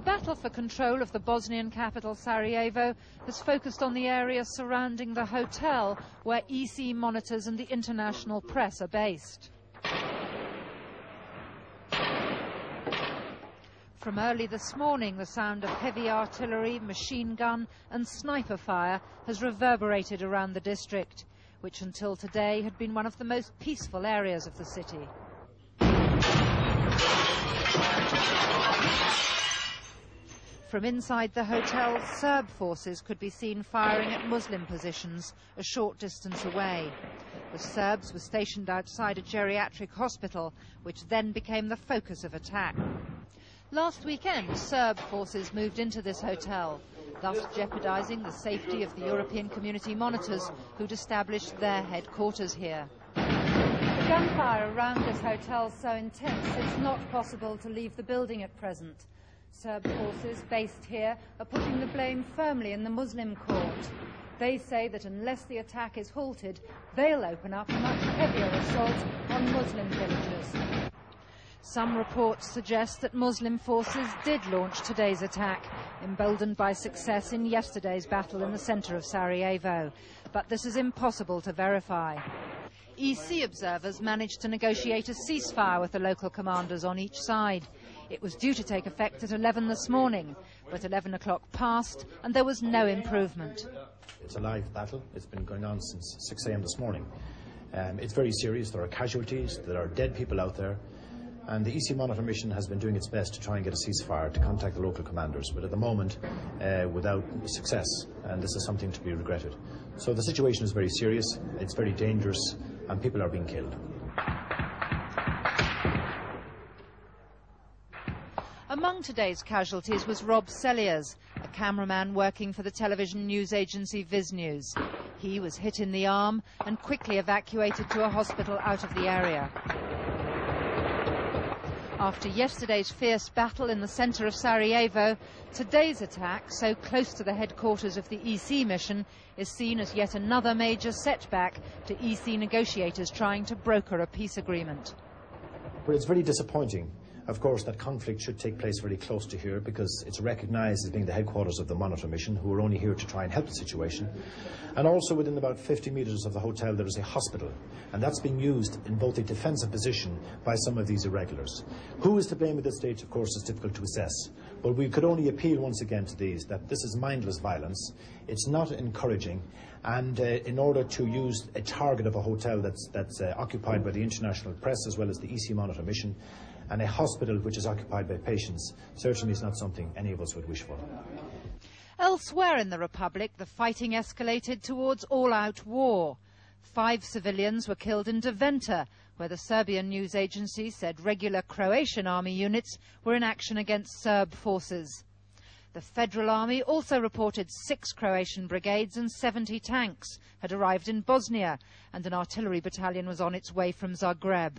battle for control of the Bosnian capital Sarajevo has focused on the area surrounding the hotel where EC monitors and the international press are based. From early this morning, the sound of heavy artillery, machine gun and sniper fire has reverberated around the district, which until today had been one of the most peaceful areas of the city. From inside the hotel, Serb forces could be seen firing at Muslim positions a short distance away. The Serbs were stationed outside a geriatric hospital, which then became the focus of attack. Last weekend, Serb forces moved into this hotel, thus jeopardizing the safety of the European Community monitors who'd established their headquarters here. The gunfire around this hotel is so intense it's not possible to leave the building at present. Serb forces based here are putting the blame firmly in the Muslim court. They say that unless the attack is halted, they'll open up a much heavier assault on Muslim villagers. Some reports suggest that Muslim forces did launch today's attack, emboldened by success in yesterday's battle in the centre of Sarajevo. But this is impossible to verify. EC observers managed to negotiate a ceasefire with the local commanders on each side. It was due to take effect at 11 this morning, but 11 o'clock passed and there was no improvement. It's a live battle. It's been going on since 6 a.m. this morning. It's very serious. There are casualties. There are dead people out there. And the EC Monitor mission has been doing its best to try and get a ceasefire, to contact the local commanders, but at the moment, without success, and this is something to be regretted. So the situation is very serious, it's very dangerous, and people are being killed. Among today's casualties was Rob Selliers, a cameraman working for the television news agency Viz News. He was hit in the arm and quickly evacuated to a hospital out of the area. After yesterday's fierce battle in the centre of Sarajevo, today's attack, so close to the headquarters of the EC mission, is seen as yet another major setback to EC negotiators trying to broker a peace agreement. Well, it's very disappointing. Of course, that conflict should take place very close to here because it's recognised as being the headquarters of the Monitor mission, who are only here to try and help the situation. And also within about 50 metres of the hotel there is a hospital, and that's being used in both a defensive position by some of these irregulars. Who is to blame at this stage, of course, is difficult to assess. But we could only appeal once again to these that this is mindless violence, it's not encouraging, and in order to use a target of a hotel that's occupied by the international press as well as the EC Monitor mission, and a hospital which is occupied by patients, certainly is not something any of us would wish for. Elsewhere in the Republic, the fighting escalated towards all-out war. 5 civilians were killed in Deventer, where the Serbian news agency said regular Croatian army units were in action against Serb forces. The Federal Army also reported 6 Croatian brigades and 70 tanks had arrived in Bosnia, and an artillery battalion was on its way from Zagreb.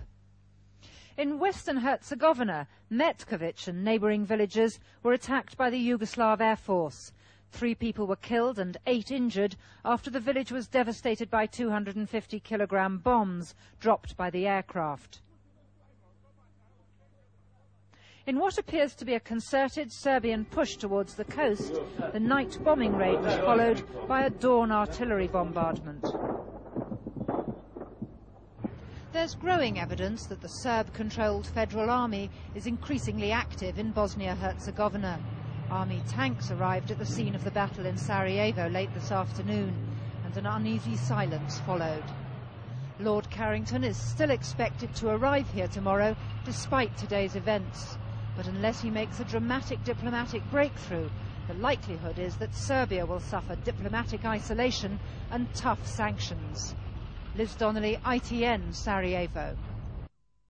In Western Herzegovina, Metković and neighbouring villages were attacked by the Yugoslav Air Force. 3 people were killed and 8 injured after the village was devastated by 250-kilogram bombs dropped by the aircraft. In what appears to be a concerted Serbian push towards the coast, the night bombing raid was followed by a dawn artillery bombardment. There's growing evidence that the Serb-controlled Federal Army is increasingly active in Bosnia-Herzegovina. Army tanks arrived at the scene of the battle in Sarajevo late this afternoon, and an uneasy silence followed. Lord Carrington is still expected to arrive here tomorrow, despite today's events. But unless he makes a dramatic diplomatic breakthrough, the likelihood is that Serbia will suffer diplomatic isolation and tough sanctions. Liz Donnelly, ITN, Sarajevo.